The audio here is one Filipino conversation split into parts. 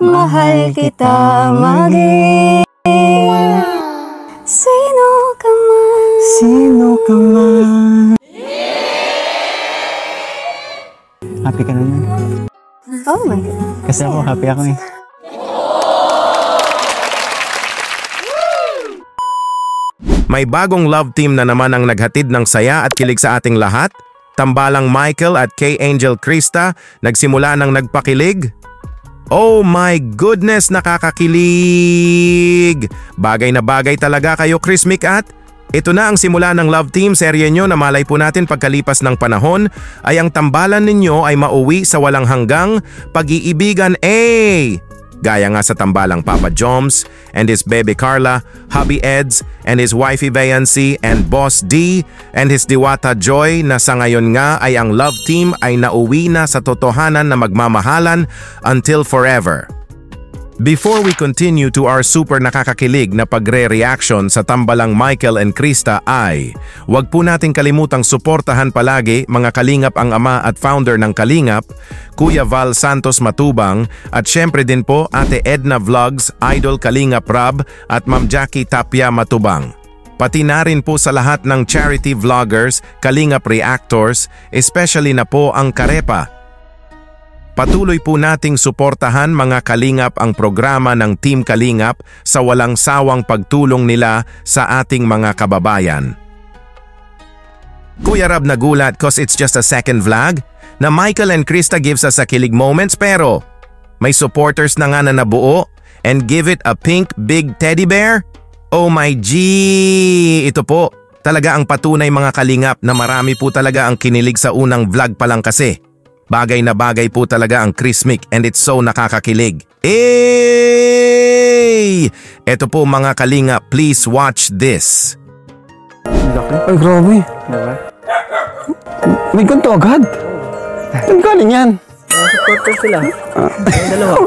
mahal kita maging. Sino ka man, sino ka man. Happy ka naman? Oh my God. Kasi ako, happy ako eh. May bagong love team na naman ang naghatid ng saya at kilig sa ating lahat. Tambalang Michael at Kay Angel Krista nagsimula ng nagpakilig. Oh my goodness, nakakakilig! Bagay na bagay talaga kayo, Chris Mick at ito na ang simula ng love team serye nyo na malay po natin pagkalipas ng panahon ay ang tambalan ninyo ay mauwi sa walang hanggang pag-iibigan. Gaya nga sa tambalang Papa Joms and his baby Carla, hubby Eds and his wifey Vayancy and boss D and his diwata Joy na sa ngayon nga ay ang love team ay nauwi na sa totohanan na magmamahalan until forever. Before we continue to our super nakakakilig na pagre-reaction sa tambalang Michael and Krista ay wag po nating kalimutang suportahan palagi mga kalingap ang ama at founder ng Kalingap, Kuya Val Santos Matubang at syempre din po Ate Edna Vlogs, Idol Kalingap Rob at Ma'am Jackie Tapia Matubang. Pati na rin po sa lahat ng charity vloggers, Kalingap Reactors, especially na po ang Karepa. Patuloy po nating suportahan mga Kalingap ang programa ng Team Kalingap sa walang sawang pagtulong nila sa ating mga kababayan. Kuya Rab nagulat cause it's just a second vlog na Michael and Krista gives us a kilig moments pero may supporters na nga na nabuo and give it a pink big teddy bear? Oh my G! Ito po, talaga ang patunay mga Kalingap na marami po talaga ang kinilig sa unang vlog pa lang kasi. Bagay na bagay po talaga ang Chris Mick and it's so nakakakilig. Eto po mga Kalinga, please watch this. Ay grabe. May ganito agad? Saan galing yan? Supporter sila. Yung dalawa.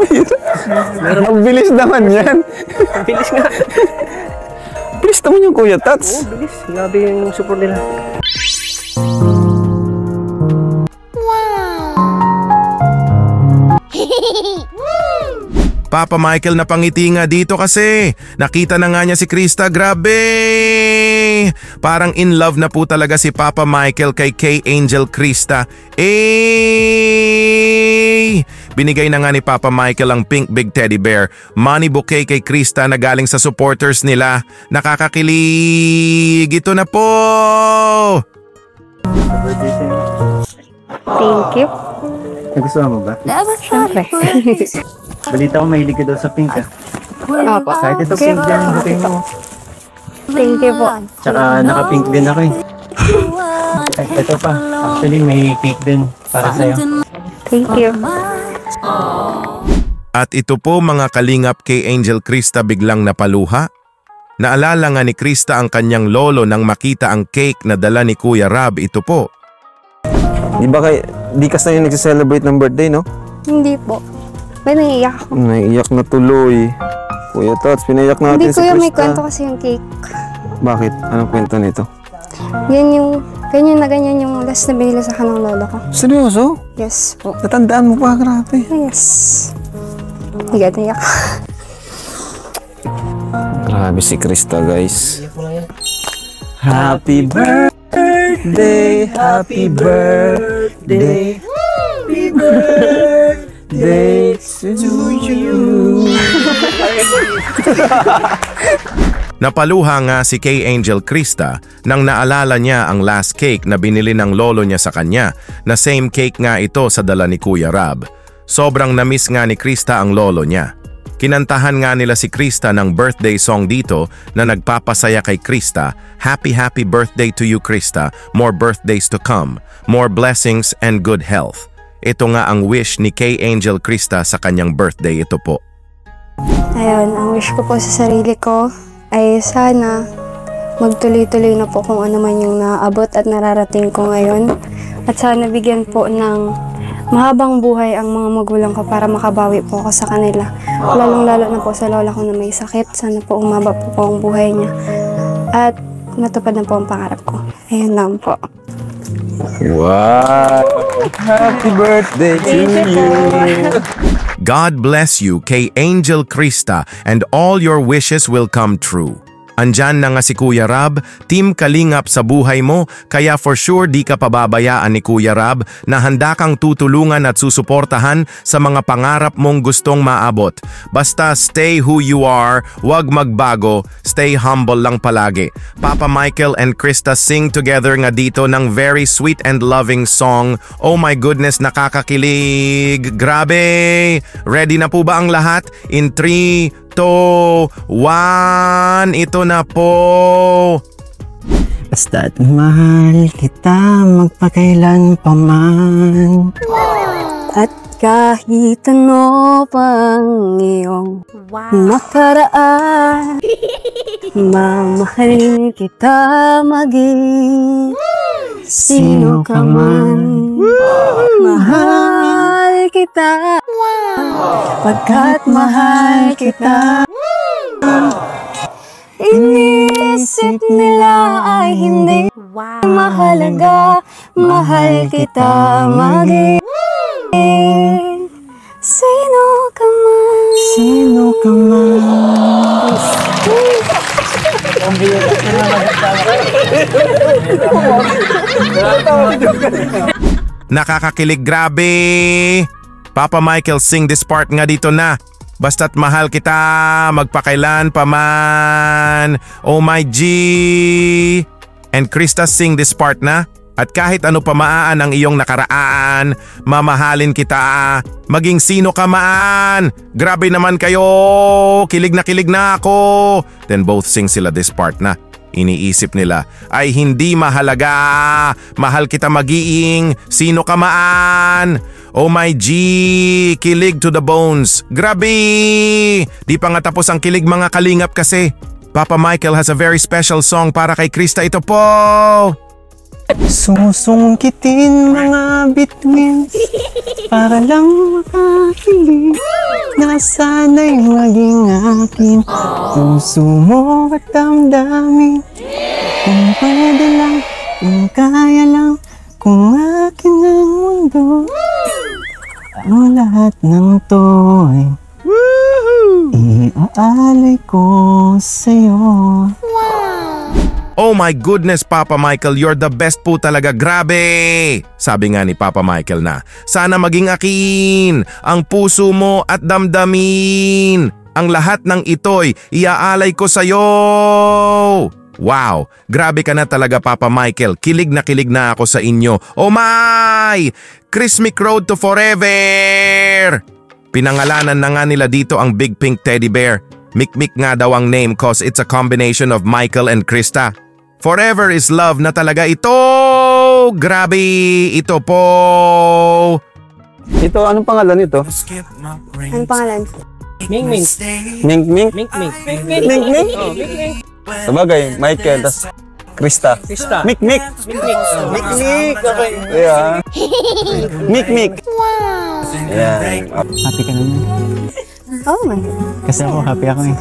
Ang bilis naman yan. Bilis nga. Bilis naman yung Kuya Tats. Oo, bilis. Grabe yung support nila. Papa Michael na pangiti nga dito kasi nakita na nga niya si Krista, grabe! Parang in love na po talaga si Papa Michael kay Kay Angel Krista. Binigay na nga ni Papa Michael ang pink big teddy bear, money bouquet kay Krista na galing sa supporters nila. Nakakakilig! Ito na po! Thank you. Nagustuhan mo ba? Siyempre. Balita ko mahilig ka daw sa pink ah. Opo. Kahit ito pink din ang bouquet mo. Thank you po. Tsaka naka-pink din ako eh. Ito pa. Actually may cake din para sa'yo. Thank you. At ito po mga Kalingap kay Angel Krista biglang napaluha. Naalala nga ni Krista ang kanyang lolo nang makita ang cake na dala ni Kuya Rab. Ito po. Di kasi yung nagse-celebrate ng birthday, no? Hindi po. May naiiyak ako. Naiiyak na tuloy. Kuya Tots, pinaiyak natin Hindi si kuya, Krista. may kwento kasi yung cake. Bakit? Anong kwento nito? Yan yung, ganyan na ganyan yung last na binili sa kanang lolo ko. Seryoso? Yes po. Natandaan mo pa, grabe. Yes. Hindi ka naiyak. Grabe si Krista, guys. Happy birthday, happy birthday, happy birthday to you. Napaluha nga si Kay Angel Krista nang naalala niya ang last cake na binili ng lolo niya sa kanya na same cake nga ito sa dala ni Kuya Rab. Sobrang na-miss nga ni Krista ang lolo niya. Kinantahan nga nila si Krista ng birthday song dito na nagpapasaya kay Krista. Happy happy birthday to you Krista, more birthdays to come, more blessings and good health. Ito nga ang wish ni Kay Angel Krista sa kanyang birthday, ito po. Ayun, ang wish ko po sa sarili ko ay sana magtuloy-tuloy na po kung ano man yung naabot at nararating ko ngayon. At sana bigyan po ng mahabang buhay ang mga magulang ko para makabawi po ako sa kanila. Lalong-lalo na po sa lola ko na may sakit. Sana po umaba po ang buhay niya. At matupad na po ang pangarap ko. Ayun lang po. Wow! Happy birthday to you! God bless you kay Angel Krista and all your wishes will come true. Andyan na nga si Kuya Rab, team kalingap sa buhay mo, kaya for sure di ka pababayaan ni Kuya Rab na handa kang tutulungan at susuportahan sa mga pangarap mong gustong maabot. Basta stay who you are, wag magbago, stay humble lang palagi. Papa Michael and Krista sing together nga dito ng very sweet and loving song. Oh my goodness, nakakakilig! Grabe! Ready na po ba ang lahat? In 3, 2, 1, ito na po. Basta't mahal kita magpakailan pa man. At kahit ano pang iyong nakaraan, mamahalin kita maging sino ka man. Mahal kita, pagkat mahal kita. Iniisip nila ay hindi mahalaga. Mahal kita maging sino ka man. Sino ka man? Nakakakilig, grabe! Papa Michael, sing this part nga dito na. Basta't mahal kita, magpakailan pa man. Oh my G! And Krista, sing this part na. At kahit ano pa maan ang iyong nakaraan, mamahalin kita, maging sino ka man. Grabe naman kayo, kilig na ako. Then both sing sila this part na. Iniisip nila ay hindi mahalaga, mahal kita maging sino ka man. Oh my G, kilig to the bones. Grabe! Di pa nga tapos ang kilig mga kalingap kasi. Papa Michael has a very special song para kay Krista. Ito po! Susungkitin mga bituin para lang makakilig na sana'y maging akin. Puso mo at damdamin, kung pwede lang, kung kaya lang, kung akin ang mundo. Ang lahat ng to ay iaalay ko sa'yo. Oh my goodness, Papa Michael, you're the best po talaga, grabe! Sabi nga ni Papa Michael na, sana maging akin ang puso mo at damdamin. Ang lahat ng ito'y iaalay ko sa'yo. Wow, grabe ka na talaga, Papa Michael. Kilig na ako sa inyo. Oh my! Chrismic Road to Forever! Pinangalanan na nga nila dito ang Big Pink Teddy Bear. Mikmik nga daw ang name cause it's a combination of Michael and Krista. Forever is love na talaga ito! Grabe! Ito po! Ito, anong pangalan nito? Anong pangalan? Ming Ming. Ming Ming? Ming Ming. Ming Ming? Oh, Ming Ming. Sabagay, Michael, tas Krista. Krista. Mik Mik! Ming Ming. Mik Mik! Okay. Yeah. Mik Mik! Wow! Yeah. Happy ka naman. Oh my. Kasi ako, happy ako eh.